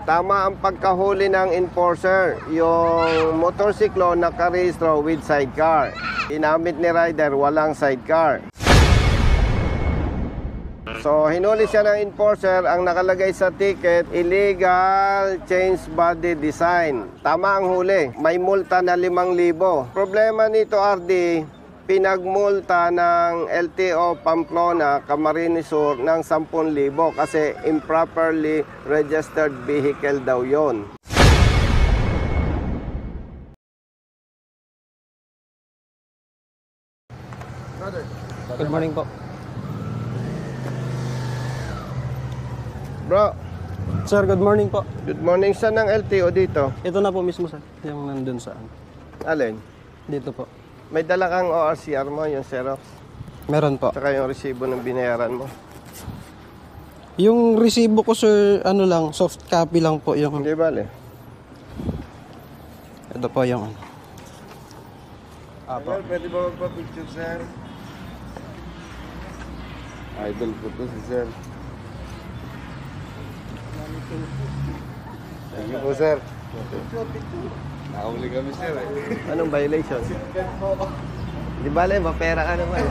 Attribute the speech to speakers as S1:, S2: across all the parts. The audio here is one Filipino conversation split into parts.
S1: Tama ang pagkahuli ng enforcer. Yung motorsiklo nakarehistro with sidecar. Inamit ni rider, walang sidecar. So, hinuli siya ng enforcer. Ang nakalagay sa ticket, illegal change body design. Tama ang huli. May multa na 5,000. Problema nito, RD, pinagmulta ng LTO Pamplona, Camarines Sur ng 10,000 kasi improperly registered vehicle daw yon.
S2: Good morning po.
S1: Bro,
S2: Sir, good morning po.
S1: good morning. Saan ang LTO dito?
S2: Ito na po mismo, sir. Yung nandun saan.
S1: Alin?
S2: Dito po.
S1: May dala kang ORCR mo, yung Xerox,
S2: Meron po.
S1: saka yung resibo ng binayaran mo.
S2: Yung resibo ko, sir, ano lang, soft copy lang po yung...
S1: Hindi bale.
S2: Ito po yung...
S1: Sir, pwede ba magpa-picture, sir? Idol po to si sir. Thank you po, sir. Nakahuli kami, sir. Anong violation? Di bale, mapera ka naman.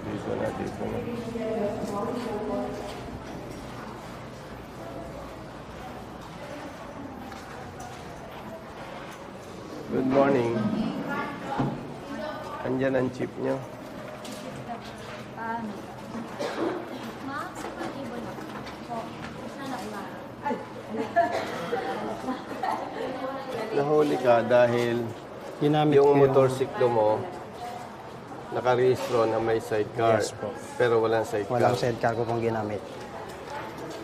S1: Dito na, dito na. Good morning. Andyan ang chip nyo. Nahuli ka dahil
S2: Ginamit
S1: yung
S2: ko
S1: motorsiklo mo nakarehistro na may sidecar.
S2: Yes po.
S1: Pero walang sidecar.
S2: Walang sidecar ko pong ginamit.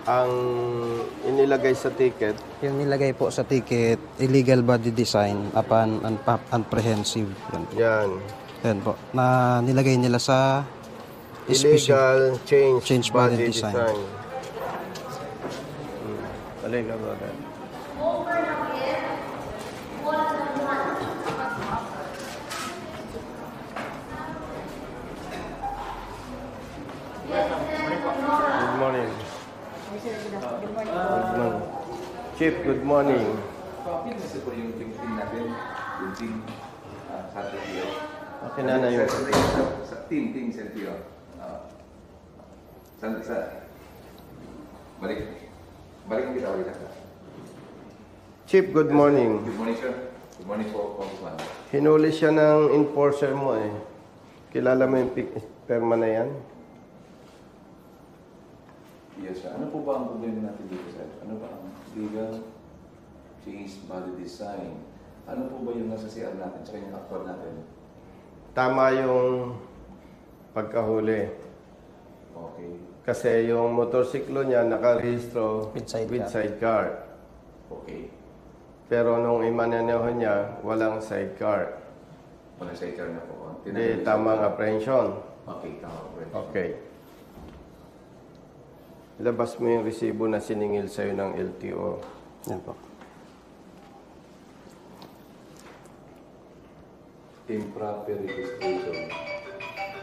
S1: Ang inilagay sa ticket,
S2: Yung nilagay po sa ticket, illegal body design upon apprehensive. Yan po.
S1: yan.
S2: Yan po. Na nilagay nila sa...
S1: Illegal change
S2: body
S1: body
S2: design.
S1: design. Halika, brother. Good morning. Good morning. Chief, good morning.
S3: Kasi po yung team natin, yung team sa LTO.
S1: Okay na yun.
S3: Sa team sa LTO. Balik kita ulit ako.
S1: Chief, good morning.
S3: Good morning, sir. Good morning po, Congressman.
S1: Hinuli siya ng enforcer mo eh. Kilala mo yung perma na yan?
S3: Yes, sir. Ano po ba ang problema natin dito, sir? Ano ba ang legal change body design? Ano po ba yung nasa CR natin sa yung actual natin?
S1: Tama yung pagkahuli.
S3: Okay.
S1: Kasi yung motorsiklo niya nakarehistro
S2: With sidecar.
S1: with sidecar.
S3: Okay.
S1: Pero nung imaneho niya, walang sidecar.
S3: Walang sidecar na po.
S1: Hindi, tamang apprehension.
S3: Okay, tama po.
S1: Okay. Labas mo yung resibo na siningil sa'yo ng LTO.
S2: Yan po.
S3: Improper registration.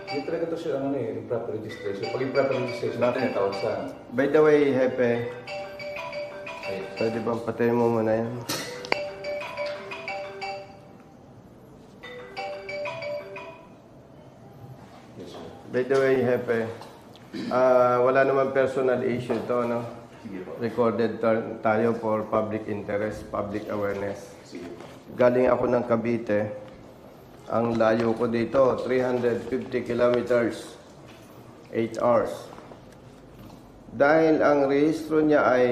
S3: Yung talaga to siya, ano eh, improper registration. Pag improper registration,
S1: Bakit?
S3: 10,000.
S1: By the way, Hepe,
S3: Ay,
S1: pwede bang patayin mo muna yan?
S3: yes, sir.
S1: By the way, Hepe, wala naman personal issue to, no?
S3: Sige po.
S1: Recorded tayo for public interest, public awareness.
S3: Sige po.
S1: Galing ako ng Cavite. Ang layo ko dito, 350 kilometers, 8 hours. Dahil ang rehistro niya ay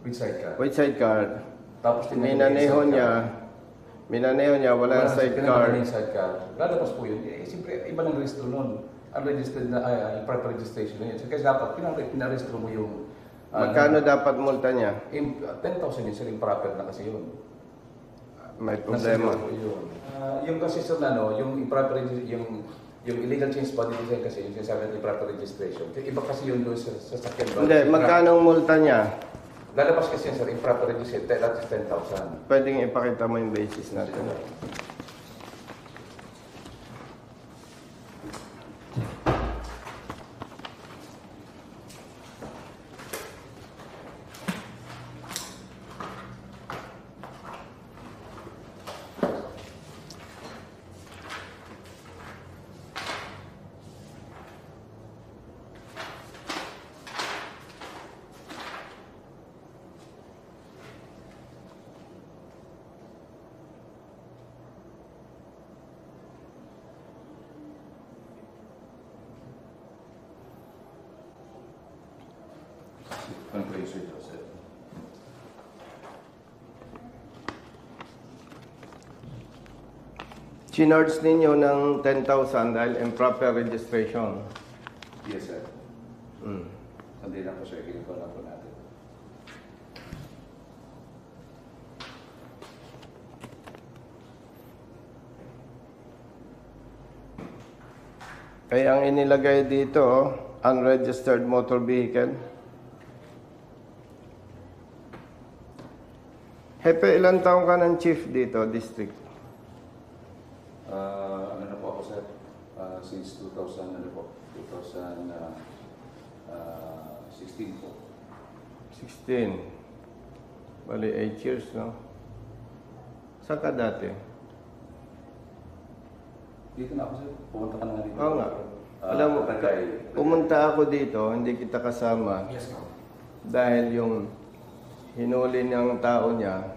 S3: With sidecar.
S1: with sidecar,
S3: Tapos
S1: minaneho niya, walang sidecar.
S3: sidecar. Lalabas po yun. Eh, siyempre, iba ng registro nun. Unregistered na, improper registration na yun. So, kasi dapat, pinarehistro mo yung...
S1: Magkano dapat multa niya?
S3: 10,000 yun, sir, improper na kasi yun.
S1: May problema.
S3: Nasa po yun. Yung kasi sir na, no, yung improper yung illegal change body design kasi, yung sinasabi ng improper registration. Iba kasi yun doon sa sakyan.
S1: Hindi, magkano ang multa niya?
S3: Lalabas kasi yan, sir, improper registered, that is 10,000.
S1: Pwedeng ipakita mo yung basis natin.
S3: Conclusion, sir.
S1: Chinards ninyo ng 10,000 dahil improper registration.
S3: Yes, sir.
S1: Mm.
S3: Sandi lang po, sir. Ginagawa lang po natin.
S1: Kaya ang inilagay dito, unregistered motor vehicle. Hepe, ilang taong ka ng chief dito, district?
S3: Ano na po ako, sir? Since 2000, ano po? 2016 po.
S1: 16. Bali, 8 years, no? Saan ka dati?
S3: Dito na ako, sir. Pumunta ka na nga dito.
S1: Oo nga. Alam mo,
S3: Tagay.
S1: pumunta ako dito, hindi kita kasama.
S3: Yes, ma'am.
S1: Dahil yung hinuli niyang tao niya,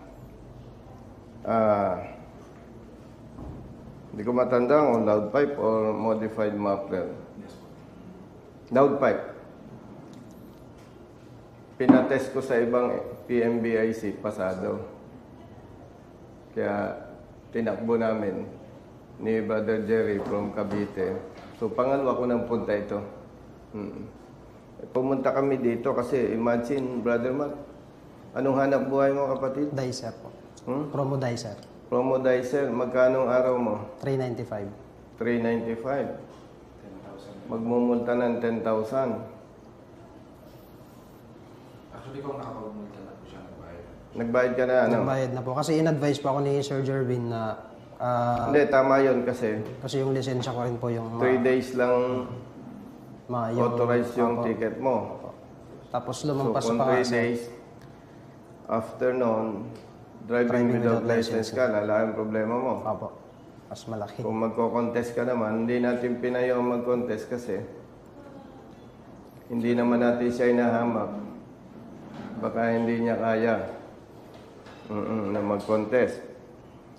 S1: hindi ko matanda kung loud pipe or modified muffler.
S3: Yes, ma'am.
S1: Loud pipe. Pinatest ko sa ibang PMBIC, pasado. Kaya tinakbo namin ni Brother Jerry from Cavite. So pangalawa ko nang punta ito. Pumunta kami dito kasi imagine, Brother Matt, anong hanap buhay mo, kapatid?
S2: Dicer po.
S1: Hmm?
S2: Promo dicer.
S1: Promo dicer, magkano araw mo?
S2: 395.
S1: 395.
S3: 10,000.
S1: Magmumulta ng 10,000.
S3: Actually, kung nakapagmulta na po siya, nagbayad.
S1: Nagbayad ka na, ano?
S2: Nagbayad na po. Kasi in-advise po ako ni Sir Jervin na
S1: Hindi, tama yun kasi
S2: kasi yung lisensya ko rin po yung
S1: 3 days lang
S2: yung
S1: authorized yung
S2: Opo.
S1: ticket mo.
S2: Tapos
S1: So
S2: lumampas
S1: kung
S2: pa
S1: 3
S2: kasi.
S1: days after noon, driving without license ka, lala ang problema mo.
S2: Opo. Mas malaki.
S1: Kung magko-contest ka naman, hindi natin pinayaw mag-contest kasi hindi naman natin siya inahamak. Baka hindi niya kaya na mag-contest.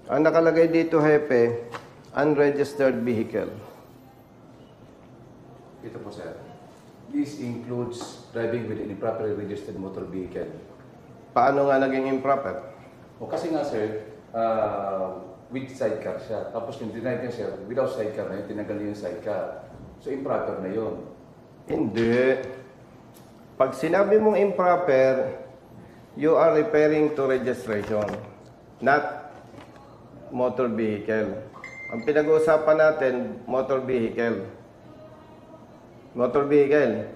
S1: Ang nakalagay dito, Hepe, unregistered vehicle.
S3: Ito po, sir. This includes driving with an improperly registered motor vehicle.
S1: Paano nga naging improper?
S3: O kasi nga, sir, with sidecar siya. Tapos yung denied niya, sir, without sidecar na yun, tinanggal niya yung sidecar. So, improper na yun.
S1: Hindi. Pag sinabi mong improper, you are referring to registration, not motor vehicle. Ang pinag-uusapan natin, motor vehicle. Motor vehicle.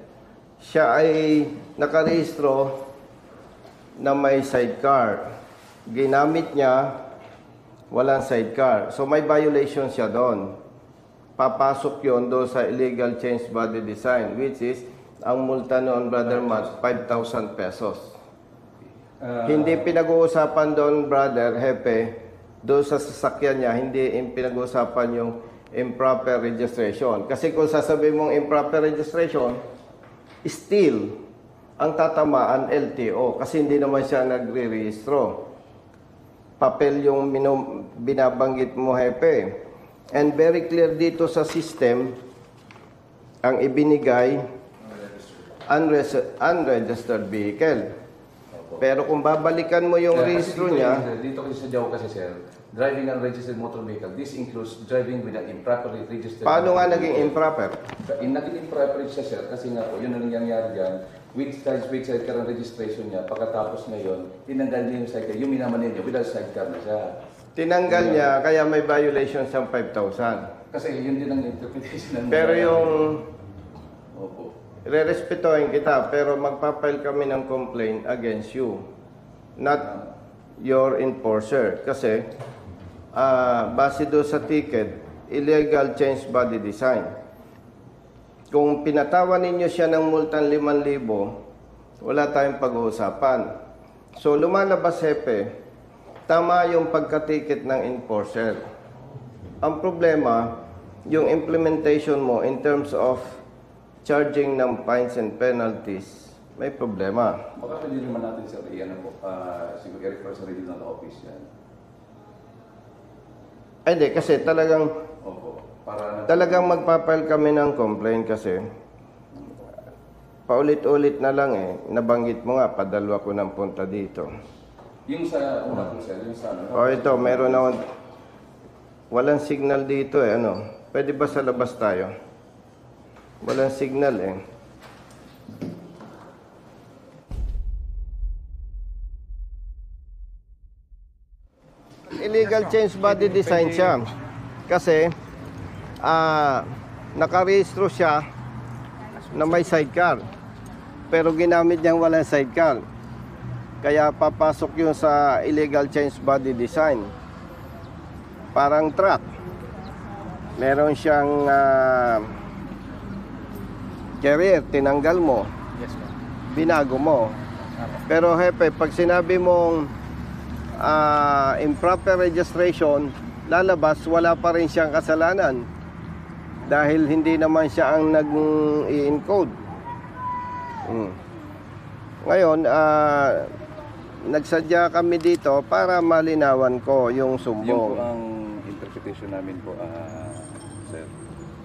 S1: Siya ay nakarehistro na may sidecar. Ginamit niya, walang sidecar. So may violation siya doon. Papasok yon doon sa illegal change body design, which is, ang multa noon, Brother Matt, 5,000 pesos. Hindi pinag-uusapan doon, Brother Hepe, doon sa sasakyan niya, hindi pinag-uusapan yung improper registration. Kasi kung sasabihin mong improper registration, still, ang tatamaan LTO kasi hindi naman siya nagre-rehistro. Papel yung binabanggit mo, Hepe. And very clear dito sa system, ang ibinigay, unregistered vehicle. Pero kung babalikan mo yung rehistro niya,
S3: dito kasi sa Jawa kasi, sir, driving unregistered motor vehicle, this includes driving with an improperly registered
S1: paano nga
S3: motor
S1: naging
S3: vehicle.
S1: improper?
S3: Naging improper siya, sir, kasi nga po, yun ang nangyayari dyan. With sidecar ang registration niya, pagkatapos ngayon, tinanggal niya yung sidecar, yung minamanin niya, without sidecar na siya.
S1: Tinanggal niya, kaya may violation siyang 5,000.
S3: Kasi yun din ang interpretation ng...
S1: Pero yung
S3: Opo.
S1: Rerespetuhin kita, pero magpapile kami ng complaint against you, not your enforcer. Kasi, base doon sa ticket, illegal change body design. Kung pinatawan ninyo siya ng multang 5,000, wala tayong pag-uusapan. So, lumalabas, Hepe, tama yung pagkatiket ng enforcer. Ang problema, yung implementation mo in terms of charging ng fines and penalties, may problema.
S3: Baka hindi naman natin sir, siguro i-refer sa regional office yan.
S1: Ay, di, kasi talagang
S3: Opo.
S1: talagang magpapile kami ng complaint kasi paulit-ulit na lang nabanggit mo nga, padalwa ko ng punta dito.
S3: Yung sa una po sir, yung sa ano?
S1: O ito, meron na walang signal dito Pwede ba sa labas tayo? Walang signal Illegal change body design siya. Kasi, nakarehistro siya na may sidecar. Pero ginamit niyang walang sidecar. Kaya papasok yun sa illegal change body design. Parang truck. Meron siyang carrier, tinanggal mo.
S2: Yes, ma'am.
S1: Binago mo. Pero Hepe, pag sinabi mong improper registration, lalabas, wala pa rin siyang kasalanan. Dahil hindi naman siya ang nag-i-encode. Ngayon, nagsadya kami dito para malinawan ko yung
S3: Yung
S1: sumbong.
S3: po ang interpretation namin po, sir.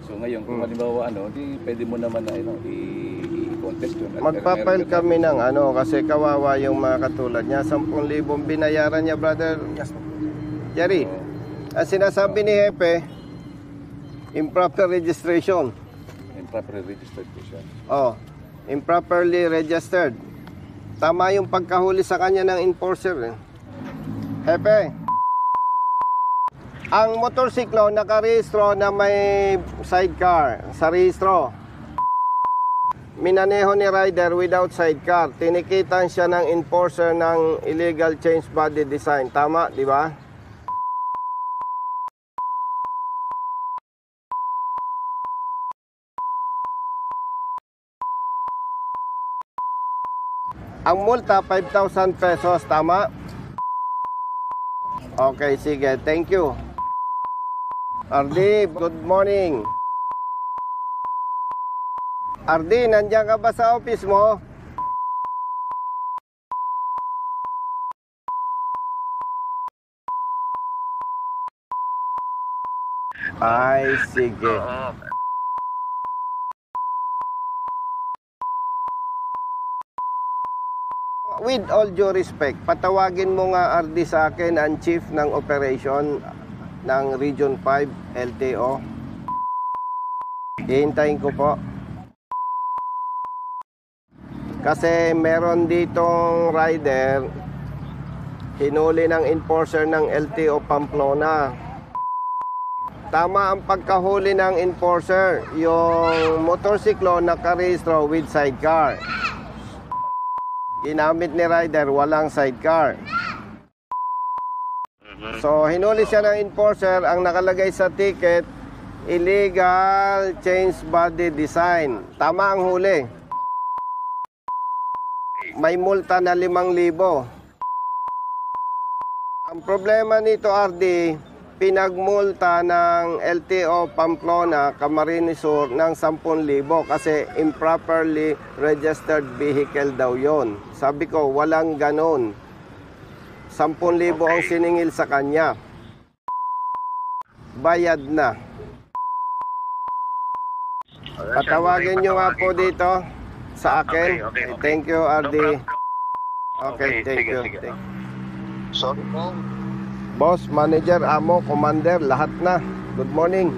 S3: So ngayon, kung halimbawa di pwede mo naman na i-contest yun.
S1: Magpapile kami ng kasi kawawa yung mga katulad niya. 10,000 binayaran niya, brother.
S2: Yes, ma'am.
S1: Jerry, ang sinasabi ni Hepe, improper registration.
S3: Improperly registered po siya.
S1: Improperly registered. Tama yung pagkahuli sa kanya ng enforcer. Hepe, ang motorsiklo nakarehistro na may sidecar sa rehistro. Minaneho ni rider without sidecar. Tinikitan siya ng enforcer ng illegal change body design. Tama, di ba? Ang multa, 5,000 pesos. Tama? Okay, sige. Thank you. Ardi, good morning. Ardi, nandiyan ka ba sa office mo? Ay, sige. With all due respect, patawagin mo nga RD sa akin ang chief ng operation ng Region 5 LTO. Hihintayin ko po. Kasi meron ditong rider, hinuli ng enforcer ng LTO Pamplona. Tama ang pagkahuli ng enforcer, yung motorsiklo nakarehistro with sidecar. Ginamit ni rider, walang sidecar. So, hinuli siya ng enforcer. Ang nakalagay sa ticket, illegal change body design. Tama ang huli. May multa na 5,000. Ang problema nito, RD, pinagmulta ng LTO Pamplona, Camarines Sur ng 10,000 kasi improperly registered vehicle daw yon. Sabi ko, walang ganon. 10,000 ang siningil sa kanya. Bayad na. Patawagin nyo nga po dito sa akin.
S4: Okay.
S1: Thank you, RD.
S4: Okay,
S1: thank
S4: sige,
S1: you.
S4: sige. Sorry po.
S1: Boss, manager, amo, commander, lahat na. Good morning.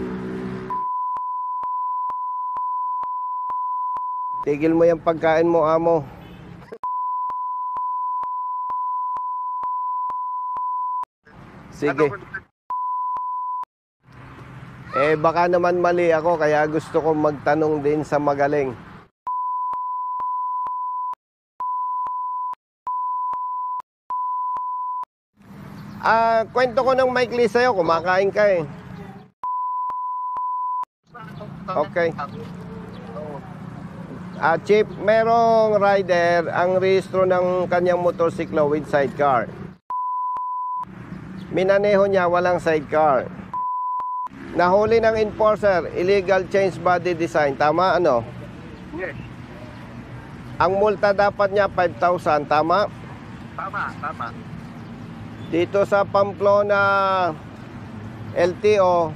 S1: Tigil mo yung pagkain mo, amo. Sige. Baka naman mali ako, kaya gusto kong magtanong din sa magaling. Kwento ko ng maikli sa'yo, kumakain ka eh. Okay. Chief, merong rider ang rehistro ng kanyang motorsiklo with sidecar. Minaneho niya, walang sidecar. Nahuli ng enforcer, illegal change body design. Tama, ano?
S4: Yes.
S1: Ang multa dapat niya 5,000, tama?
S4: Tama.
S1: Dito sa Pamplona LTO,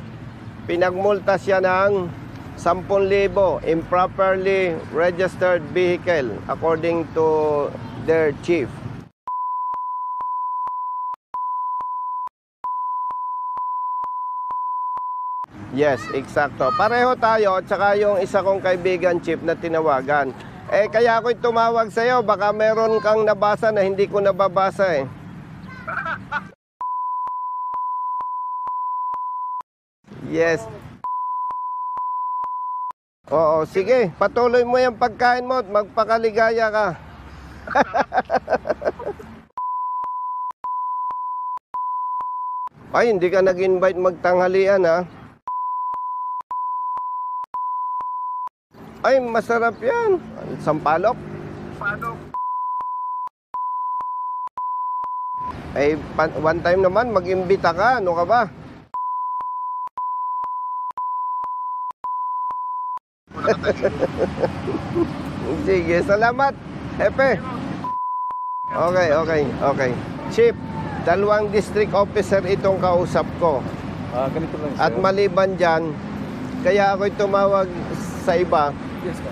S1: pinagmulta siya ng 10,000 improperly registered vehicle according to their chief. Yes, eksakto. Pareho tayo at saka yung isa kong kaibigan chief na tinawagan. Kaya ako'y tumawag sa'yo, baka meron kang nabasa na hindi ko nababasa eh. Yes. Oo, sige. Patuloy mo yung pagkain mo at magpakaligaya ka. Ay, hindi ka nag-invite magtanghalian, ha? Ay, masarap yan. Sampalok? Ay, one time naman, mag-imbita ka. Ano ka ba? Sige, salamat, Hepe. Okay. Chief, 2 district officer itong kausap ko.
S3: Ganito lang, sir.
S1: At maliban dyan, kaya ako'y tumawag sa iba.
S3: Yes, sir.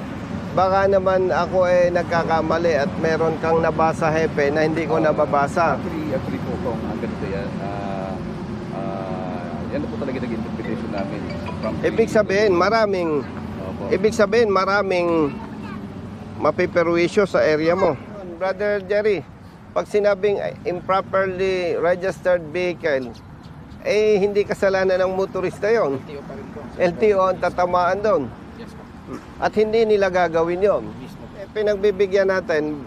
S1: Baka naman ako nagkakamali at meron kang nabasa, Hepe, na hindi ko nababasa.
S3: Actually po, kung ganito yan, yan na po talaga naging interpretation namin.
S1: Ibig sabihin, maraming mapiperwisyo sa area mo. Brother Jerry, pag sinabing improperly registered vehicle, hindi kasalanan ng motorista yon. LTO ang tatamaan doon. At hindi nila gagawin yon. Pinagbibigyan natin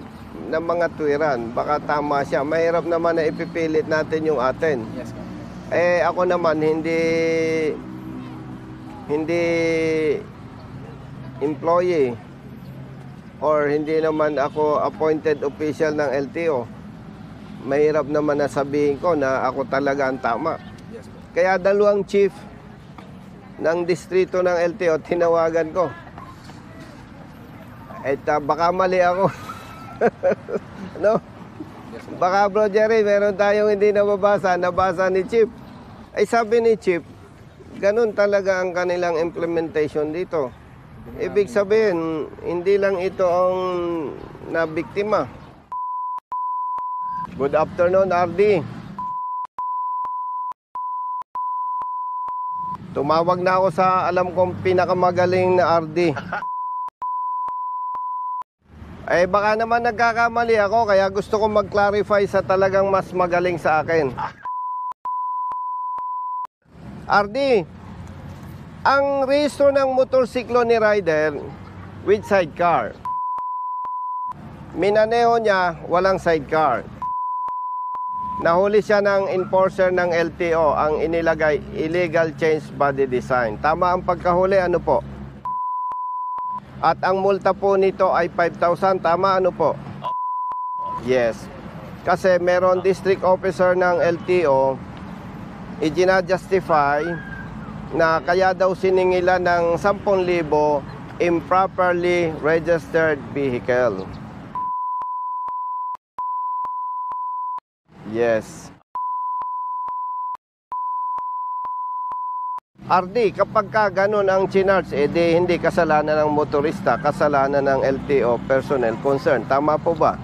S1: ng mga tuwiran. Baka tama siya. Mahirap naman na ipipilit natin yung atin. Ako naman, hindi employee or hindi naman ako appointed official ng LTO. Mahirap naman na sabihin ko na ako talaga ang tama. Kaya 2 chief ng distrito ng LTO tinawagan ko. Baka mali ako. No? Baka bro Jerry, meron tayong hindi nababasa ni chief. Sabi ni chief, ganun talaga ang kanilang implementation dito. Ibig sabihin, hindi lang ito ang nabiktima. Good afternoon, RD. Tumawag na ako sa alam kong pinakamagaling na RD. Baka naman nagkakamali ako, kaya gusto ko mag-clarify sa talagang mas magaling sa akin. RD, ang rehistro ng motorsiklo ni rider with sidecar. Minaneho niya, walang sidecar. Nahuli siya ng enforcer ng LTO, ang inilagay illegal change body design. Tama ang pagkahuli, ano po? At ang multa po nito ay 5,000, tama ano po? Yes. Kasi meron district officer ng LTO, i-justify na kaya daw siningilan ng 10,000 improperly registered vehicle. Yes. RD, kapag ka ganun ang chinarge, hindi kasalanan ng motorista, kasalanan ng LTO personnel concerned. Tama po ba?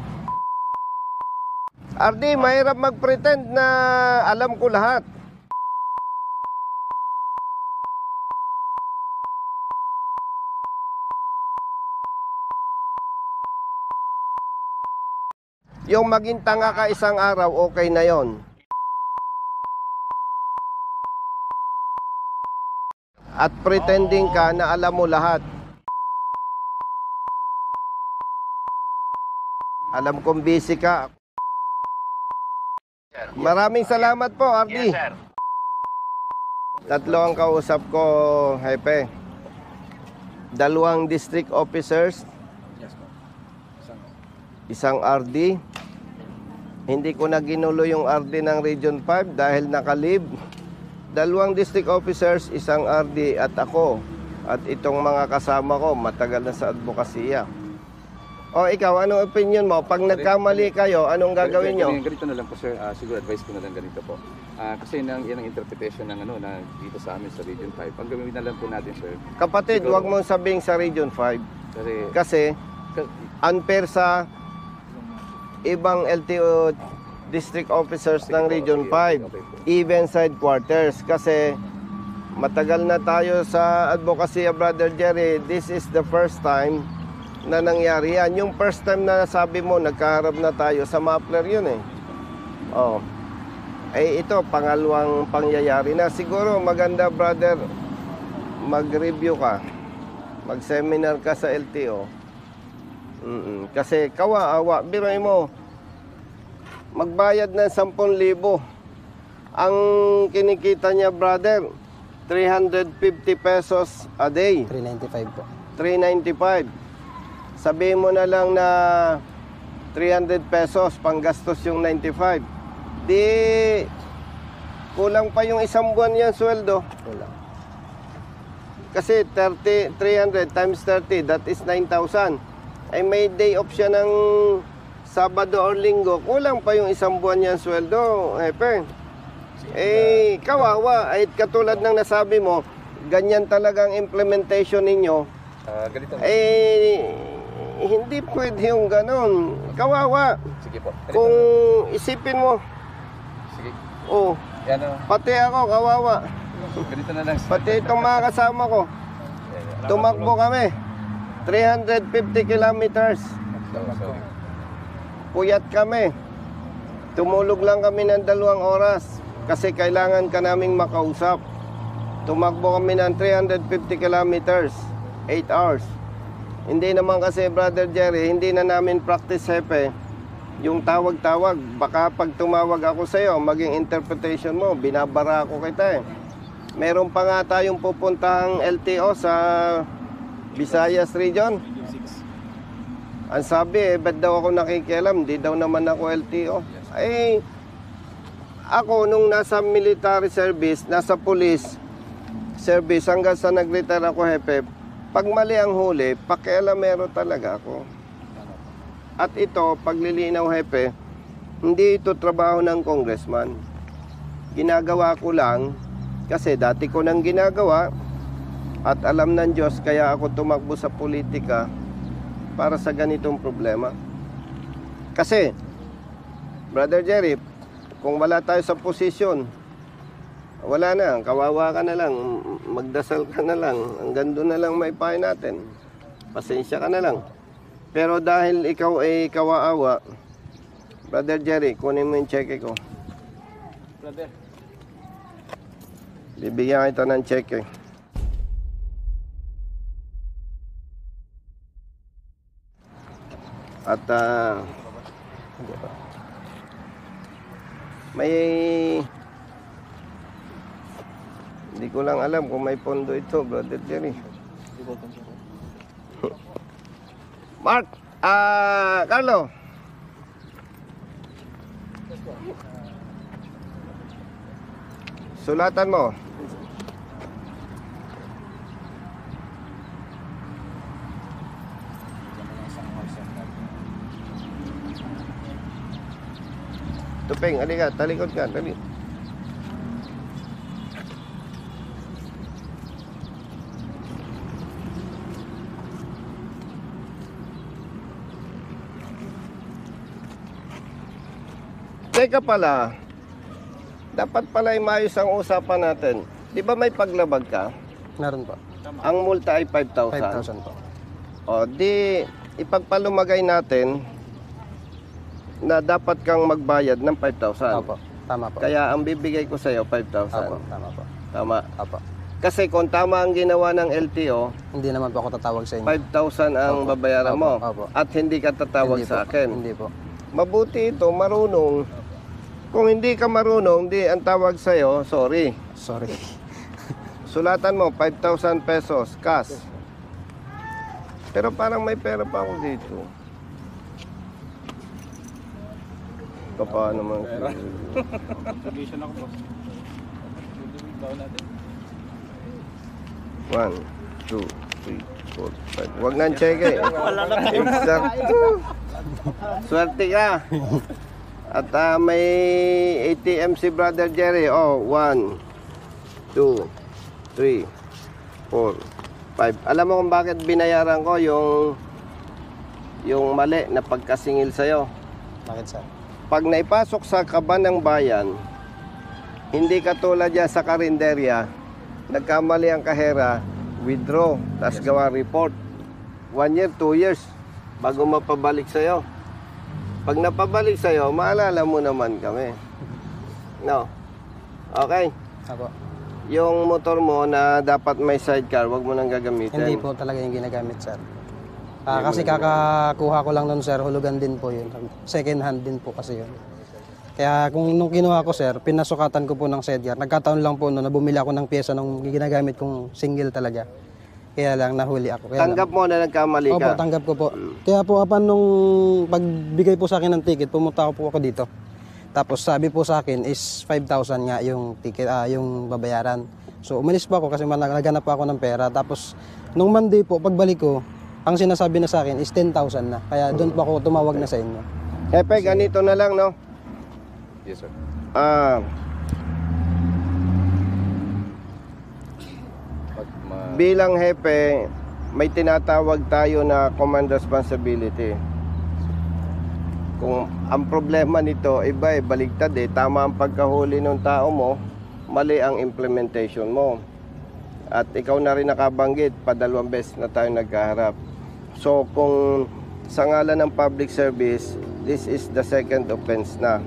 S1: RD, mahirap mag-pretend na alam ko lahat. Yung maging tanga ka isang araw, okay na yon. At pretending ka na alam mo lahat. Alam kong busy ka. Maraming salamat po, RD.
S4: Yes, sir.
S1: Tatlo ang kausap ko, Hepe. 2 district officers, isang RD. Hindi ko na ginulo yung RD ng Region 5 dahil nakalib. 2 district officers, isang RD at ako. At itong mga kasama ko, matagal na sa advokasya. O ikaw, anong opinion mo? Pag nagkamali kayo, anong gagawin nyo?
S5: Ganito na lang po sir, siguro advice ko na lang ganito po. Kasi yan ang interpretation ng na dito sa amin sa Region 5. Ang gawin na lang po natin sir.
S1: Kapatid,
S5: Siguro-
S1: huwag mong sabing sa Region 5.
S5: Kasi
S1: Kasi unfair sa ibang LTO district officers ng Region 5, even side quarters. Kasi matagal na tayo sa advocacy, Brother Jerry. This is the first time na nangyari yan. Yung first time na sabi mo, nagkaharap na tayo sa Mapler yun eh. Oh. Eh ito, pangalawang pangyayari na. Siguro maganda, brother, mag-review ka. Mag-seminar ka sa LTO. Kasi kawa-awa. Biruin mo, magbayad ng 10,000. Ang kinikita niya, brother, 350 pesos a day.
S2: 395 po.
S1: 395. Sabihin mo na lang na 300 pesos panggastos yung 95. Di kulang pa yung isang buwan yan sweldo.
S2: Kulang.
S1: Kasi 300 times 30, that is 9,000. Ay may day off siya ng Sabado or Linggo, kulang pa yung isang buwan yan sweldo, Hepe. Eh, kawawa. Ay katulad ng nasabi mo, ganyan talagang implementation ninyo.
S5: ganito.
S1: Hindi pwede yung ganon. Kawawa.
S5: Sige po.
S1: Kung isipin mo,
S5: Sige.
S1: oh,
S5: Yan
S1: pati ako, kawawa.
S5: ganito na lang.
S1: Pati itong mga kasama ko, tumakbo kami. 350 kilometers. Puyat kami. Tumulog lang kami ng 2 oras kasi kailangan ka naming makausap. Tumakbo kami ng 350 kilometers, 8 hours. Hindi naman kasi, Brother Jerry, hindi na namin practice, Hepe, yung tawag-tawag. Baka pag tumawag ako sa'yo, maging interpretation mo, binabara ako kita eh. Meron pa nga tayong pupuntahang LTO sa Visayas Region. Ang sabi ba't daw ako nakikialam? Di daw naman ako LTO. Ay, ako nung nasa military service, nasa police service, hanggang sa nag-retire ako, Hepe, pag mali ang huli, pakialamero talaga ako. At ito, paglilinaw, Hepe, hindi ito trabaho ng congressman. Ginagawa ko lang, kasi dati ko nang ginagawa, at alam ng Diyos, kaya ako tumakbo sa politika, para sa ganitong problema. Kasi, Brother Jerry, kung wala tayo sa posisyon, wala na, kawawa ka na lang, magdasal ka na lang, hanggang doon na lang maipahay natin. Pasensya ka na lang. Pero dahil ikaw ay kawaawa, Brother Jerry, kunin mo yung cheque ko.
S5: Brother.
S1: Bibigyan kita ng cheque. At may hindi ko lang alam kung may pondo ito, Brother Jerry. Mark, Carlo. Sulatan mo. Tupeng, halika, talikod ka, dali. Teka pala, dapat pala maayos ang usapan natin. Di ba may paglabag ka?
S2: Meron po.
S1: Ang multa ay 5,000.
S2: 5,000 po.
S1: O, di ipagpalumagay natin na dapat kang magbayad ng 5,000.
S2: Opo. Tama po.
S1: Kaya ang bibigay ko sa'yo, 5,000.
S2: Opo. Tama po.
S1: Tama.
S2: Opo.
S1: Kasi kung tama ang ginawa ng LTO,
S2: Hindi naman po ako tatawag sa inyo.
S1: 5,000 ang
S2: Opo.
S1: babayaran mo.
S2: Opo.
S1: At hindi ka tatawag
S2: Hindi
S1: sa
S2: po.
S1: akin.
S2: Hindi po.
S1: Mabuti ito, marunong Kung hindi ka marunong, di ang tawag sa'yo, sorry.
S2: Sorry.
S1: Sulatan mo, 5,000 pesos, cash. Pero parang may pera pa ako dito. Paano naman?
S6: Solution ako, boss. Bawa natin.
S1: 1, 2, 3, 4, 5. Huwag nang cheque. Exacto. Swerte ka. At may ATM si Brother Jerry. Oh, 1, 2, 3, 4, 5. Alam mo kung bakit binayaran ko yung mali na pagkasingil sa'yo?
S2: Bakit, sir?
S1: Pag naipasok sa kaban ng bayan, hindi katulad yan sa karinderya, nagkamali ang kahera, withdraw, tapos gawa report. 1 year, 2 years, bago mapabalik sa'yo. Pag napabalik sa'yo, maalala mo naman kami. No? Okay?
S2: Ako.
S1: Yung motor mo na dapat may sidecar, wag mo nang gagamitin.
S2: Hindi po talaga yung ginagamit, sir. Kasi kakakuha ko lang nun, sir, hulugan din po yun. Second hand din po kasi yun. Kaya nung kinuha ko, sir, pinasukatan ko po ng sedyar. Nagkataon lang po na bumili ako ng pyesa nung ginagamit kong single talaga. Kaya lang nahuli ako. Kaya
S1: Tanggap mo na nagkamali
S2: Opo,
S1: ka.
S2: tanggap ko po. Kaya po nung pagbigay po sa akin ng ticket, pumunta po ako dito. Tapos sabi po sa akin is 5,000 nga yung ticket, yung babayaran. So umalis po ako kasi naghanap pa ako ng pera. Tapos nung Monday po, pagbalik ko, ang sinasabi na sa akin is 10,000 na. Kaya doon po ako tumawag na sa inyo.
S1: Hepe, ganito na lang, no?
S5: Yes, sir.
S1: Bilang hepe, may tinatawag tayo na command responsibility. Kung ang problema nito, iba baligtad tama ang pagkahuli ng tao mo, mali ang implementation mo. At ikaw na rin nakabanggit, padalawang beses na tayo nagkaharap. So kung sa ngalan ng public service, this is the second offense na.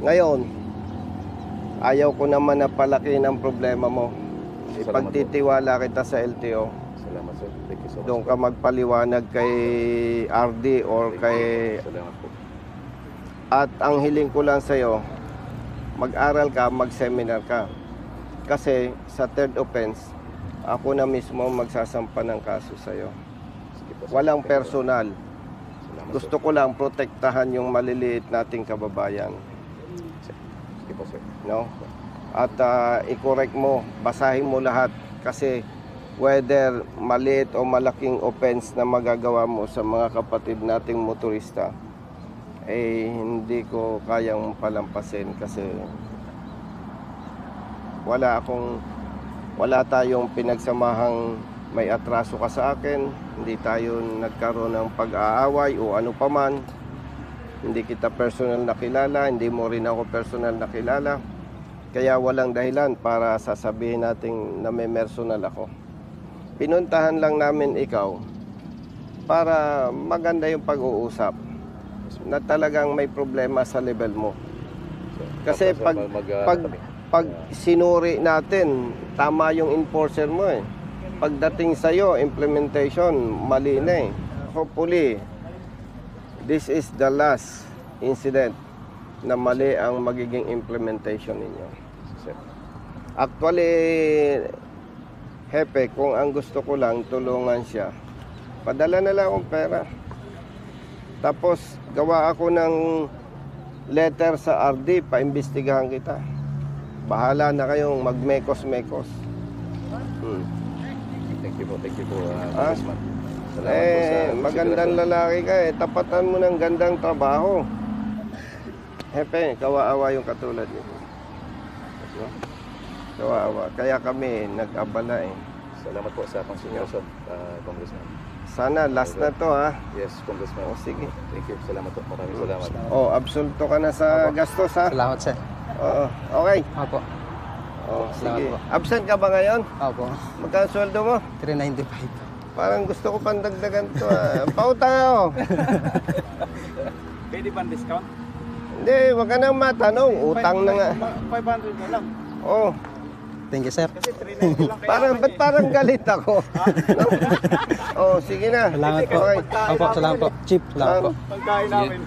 S1: Ngayon, ayaw ko naman na palakihin ang problema mo. Ipagtitiwala kita sa LTO.
S5: Salamat, sir. Thank you so much.
S1: Doon ka magpaliwanag kay RD or kay...
S5: Salamat po.
S1: At ang hiling ko lang sa'yo, mag-aral ka, mag-seminar ka. Kasi sa third offense, ako na mismo magsasampa ng kaso sa'yo.
S5: Sige po, sir.
S1: Walang
S5: Thank you.
S1: personal.
S5: Salamat,
S1: Gusto ko lang protektahan yung maliliit nating kababayan.
S5: sir. Sige po, sir.
S1: No? At i-correct mo, basahin mo lahat. Kasi whether maliit o malaking offense na magagawa mo sa mga kapatid nating motorista, hindi ko kayang palampasin kasi wala tayong pinagsamahang may atraso ka sa akin, hindi tayo nagkaroon ng pag-aaway o ano paman, hindi kita personal nakilala, hindi mo rin ako personal nakilala, kaya walang dahilan para sasabihin natin na may personal ako. Pinuntahan lang namin ikaw para maganda yung pag-uusap na talagang may problema sa level mo. Kasi pag sinuri natin, tama yung enforcer mo Pagdating sa'yo, implementation, mali na Hopefully, this is the last incident na mali ang magiging implementation ninyo. Actually, Hepe, kung ang gusto ko lang, tulungan siya. Padala na lang akong pera. Tapos, gawa ako ng letter sa RD, paimbestigahan kita. Bahala na kayong magmekos-mekos.
S5: Thank you po,
S1: Ah?
S5: Congressman. Salamat po sa
S1: Magandang lalaki ka tapatan mo ng gandang trabaho. Hepe, kawawa yung katulad niyo. No? Kawawa. Kaya kami nag-abala
S5: Salamat po sa consideration, Congressman.
S1: Sana last na to
S5: Yes, Congressman.
S1: Sige.
S5: Thank you. Salamat po. Maraming salamat.
S1: Absulto ka na sa gastos
S2: Salamat, sir.
S1: Oo. Okay.
S2: Opo.
S1: Sige.
S2: po.
S1: Absent ka ba ngayon?
S2: Opo.
S1: Magkano sweldo mo?
S2: 395.
S1: Parang gusto ko pang dagdagan to Pautang ako.
S6: Pwede ba discount?
S1: Hindi, wag ka nang matanong. Utang na nga.
S6: 500 na lang.
S1: Oh.
S2: Thank you, sir.
S1: Ba't parang galit ako? No? Oh, sige na.
S2: Salamat po.
S1: Okay.
S2: Opo, salamat po. Chief, salamat po.
S6: Pagkain namin.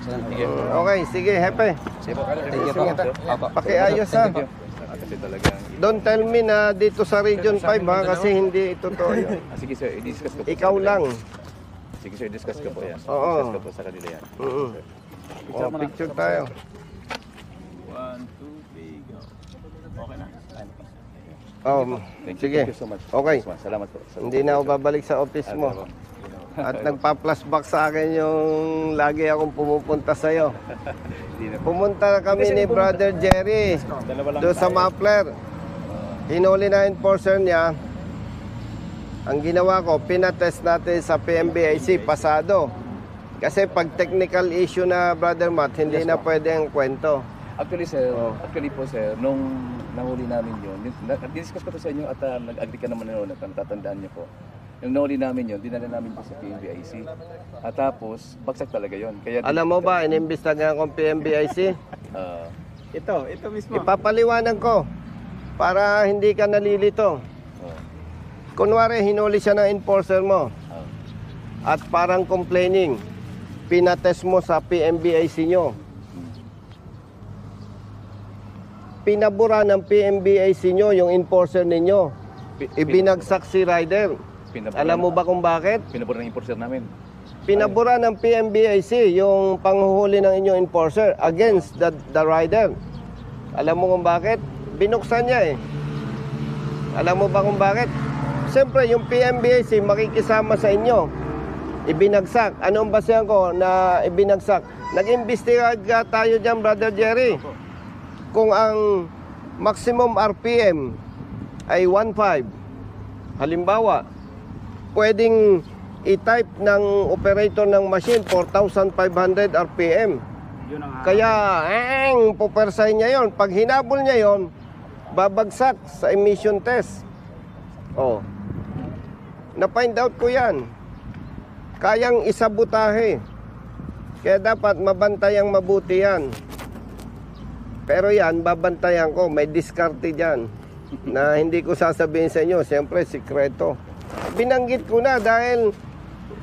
S1: Okay, sige, Hepe.
S2: Thank you po. Opo.
S1: Pakiayos ha.
S5: Kasi talagang...
S1: Don't tell me na dito sa Region 5 ha, kasi hindi totoo yun.
S5: Sige sir, i-discuss ko po.
S1: Ikaw lang.
S5: Sige sir, i-discuss ko po yan.
S1: Oo.
S5: I-discuss ko po sa kanila yan.
S1: Oh, picture tayo.
S6: 1, 2, 3, go. Okay na.
S1: Oh,
S5: Thank you,
S1: sige.
S5: thank you so much.
S1: Okay.
S5: Salamat po.
S1: Hindi na ako babalik sa office mo. At nagpa-flashback sa akin yung lagi akong pumupunta sa'yo.
S5: Hindi na po.
S1: Pumunta kami ni Brother Jerry doon sa Muffler. Hinuli na enforcer niya. Ang ginawa ko, pinatest natin sa PMBIC pasado. Kasi pag technical issue na, Brother Matt, hindi na pwede ang kwento.
S5: Actually sir, actually po sir, nung nahuli namin yun, discuss ko to sa inyo at nag-agree ka naman noon at natatandaan niyo po. Yung nahuli namin yun, dinala namin po sa PMBIC. At tapos, bagsak talaga yun. Kaya,
S1: Alam mo ba, inimbestigahan kong PMBIC?
S6: Ito mismo.
S1: Ipapaliwanag ko para hindi ka nalilito. Kunwari, hinuli siya ng enforcer mo at parang complaining, pinatest mo sa PMBIC nyo. Pinabura ng PMBIC nyo yung enforcer ninyo. Ibinagsak si rider. Alam mo ba kung bakit?
S5: Pinabura ng enforcer namin.
S1: Pinabura ng PMBIC yung panghuhuli ng inyong enforcer against the rider. Alam mo kung bakit? Binuksan niya eh. Alam mo ba kung bakit? Siyempre, yung PMBIC makikisama sa inyo. Ibinagsak. Anong basehan ko na ibinagsak? Nag-imbestiga tayo dyan, Brother Jerry. Kung ang maximum RPM ay 1.5, halimbawa, pwedeng i-type ng operator ng machine 4,500 RPM.
S6: Yun ang
S1: Kaya, pupersahin niya yon. Pag hinabol niya yon, babagsak sa emission test. Oh. Na-find out ko yan. Kayang isabutahe. Kaya dapat mabantayang mabuti yan. Pero yan, babantayan ko. May diskarte dyan na hindi ko sasabihin sa inyo. Siyempre, sikreto. Binanggit ko na dahil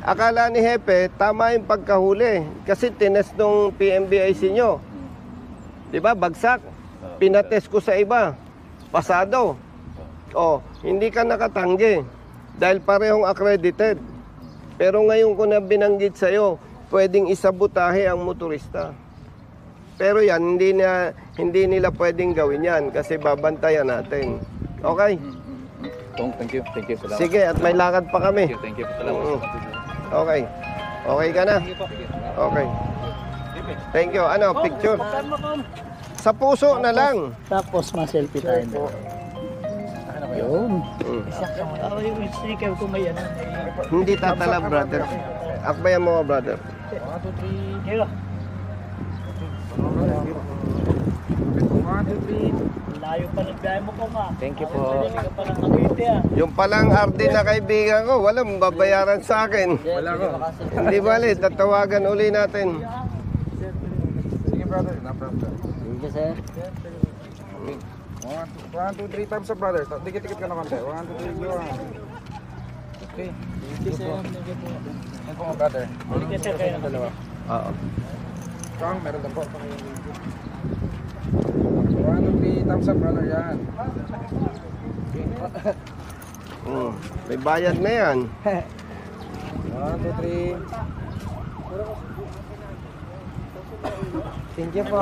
S1: akala ni Hepe, tama yung pagkahuli. Kasi tinest nung PMBIC nyo. Diba, bagsak. Pinatest ko sa iba. Pasado. Oh, hindi ka nakatanggi. Dahil parehong accredited. Pero ngayon ko na binanggit sa'yo, pwedeng isabutahe ang motorista. Pero yan, hindi nila pwedeng gawin yan kasi babantayan natin. Okay?
S5: Thank you. Salamat.
S1: Sige, at may lakad pa kami.
S5: Thank you. Salamat.
S1: Okay. Okay ka na? Okay. Thank you. Ano, picture? Sa puso na lang.
S7: Tapos ma-selfie tayo na. Yun. Yung sticker ko may ano.
S1: Hindi tatala, brother. Akbayan mo, brother.
S7: 1, 2, 3, hero. 1, 2, 3. Layo pa ng biyahe mo ko ma. Thank you po. Hindi ka pa ng Cavite ah.
S1: Yung palang RD na kaibigan ko, walang babayaran sa akin.
S7: Wala ko.
S1: Hindi bali, tatawagan uli natin.
S6: Sige brother, no problem.
S7: Thank you sir.
S6: 1, 2, 3 times up brother. Dikit-dikit ka na konti. 1, 2, 3, go. Okay.
S7: Thank you sir. Thank you po.
S6: Yan po brother.
S7: Thank you sir kayo ng dalawa.
S1: Oo.
S6: Strong, meron na po. 1, 2, 3 times up brother yan.
S1: May bayad na yan.
S6: 1, 2, 3.
S7: Thank you po.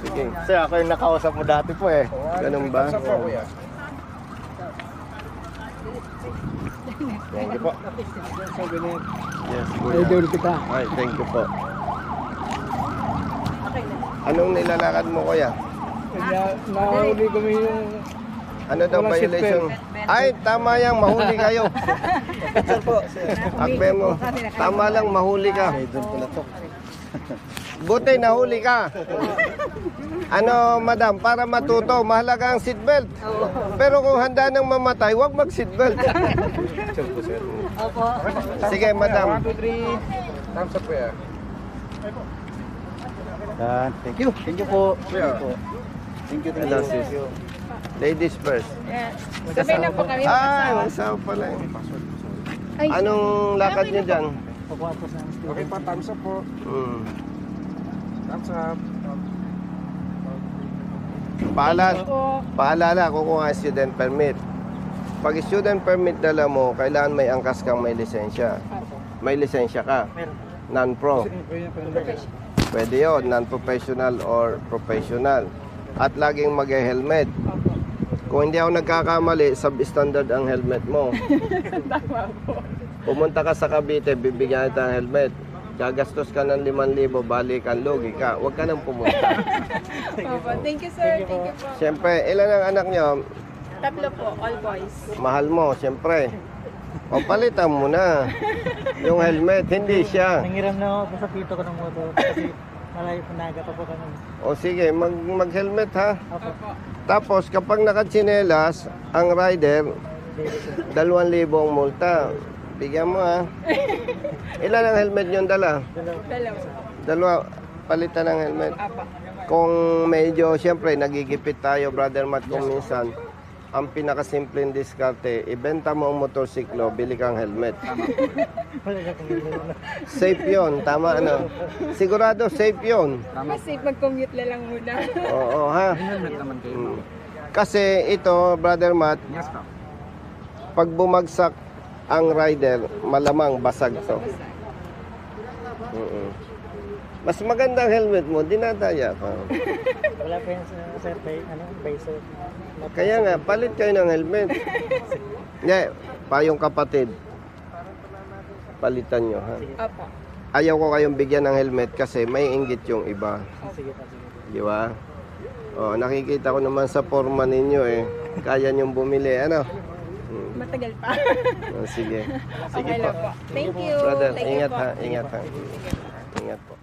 S1: Sige.
S7: Sir, ako yung nakausap mo dati po eh.
S1: Ganun ba?
S6: Times up po kuya.
S1: Thank you po. Yes, kuya.
S7: Idol kita.
S1: Ay, thank you po. Anong nilalakad mo, kuya?
S7: Nahuli kami yung...
S1: Ano daw violation? Ay, tama yan, mahuli kayo.
S7: Sir po.
S1: Akbe mo. Tama lang, mahuli ka. Buti, nahuli ka. Ano, madam, para matuto, mahalaga ang seatbelt. Pero kung handa nang mamatay, huwag mag-seatbelt. Sige, madam.
S6: 1, 2, 3. Times up kuya.
S7: Thank you. Thank you po.
S6: Kuya.
S7: Thank you.
S1: Hello, sis. Ladies first.
S8: Yeah. Sabay na po kami.
S1: Ay, masaw pala.
S8: Ay,
S1: Anong lakad niyo dyan?
S6: Okay po, thumbs up po. Thumbs up.
S1: Paalala, kukuha ang student permit. Pag student permit dala mo, kailangan may angkas kang may lisensya. May lisensya ka. Non-pro. Pwede yun, non-professional or professional. At laging mag-helmet. Kung hindi ako nagkakamali, substandard ang helmet mo.
S8: tama po.
S1: Pumunta ka sa Cavite, bibigyan kita ng helmet. Gagastos ka ng 5,000, balik ang lugi ka. Huwag ka nang pumunta.
S8: Opo. Thank you, sir. Thank you po.
S1: Siyempre, ilan ang anak nyo?
S8: 3 po, all boys.
S1: Mahal mo, siyempre. O palitan mo na. Yung helmet, hindi siya.
S7: Nangiram na ako sa pito ko ng motor kasi malayo po naga pa po kami.
S1: O sige, mag-helmet ha.
S7: Opo.
S1: Tapos, kapag nakatsinelas, ang rider, 2,000 ang multa. Bigyan mo ha. Ilan ang helmet yung dala?
S8: Dalawa.
S1: 2, palitan ng helmet.
S8: Apa.
S1: Kung medyo, siyempre, nagigipit tayo, Brother Matt, kung minsan, ang pinakasimpleng diskarte, ibenta mo ang motorsiklo, bili kang helmet. Safe yon, tama ano? Sigurado safe yon.
S8: Kasi mag-commute na lang muna.
S1: Oo ha.
S6: Helmet naman kayo.
S1: Kasi ito, Brother Matt,
S6: Yes, po.
S1: pag bumagsak ang rider, malamang basag to. Mas magandang helmet mo, dinadaya ka.
S7: Wala pa yung sir, base.
S1: Kaya nga, palit kayo ng helmet. Hindi, pa yung kapatid. Palitan nyo, ha?
S8: Apa.
S1: Ayaw ko kayong bigyan ng helmet kasi may inggit yung iba.
S7: Sige pa, sige.
S1: Di ba? O, nakikita ko naman sa forma ninyo eh. Kaya nyong bumili, ano?
S8: Matagal pa.
S1: O, sige. Sige
S8: Okay
S1: po.
S8: lang po. Thank you.
S1: Brother,
S8: Thank you
S1: ingat
S8: po.
S1: ha, ingat ha. Ingat po.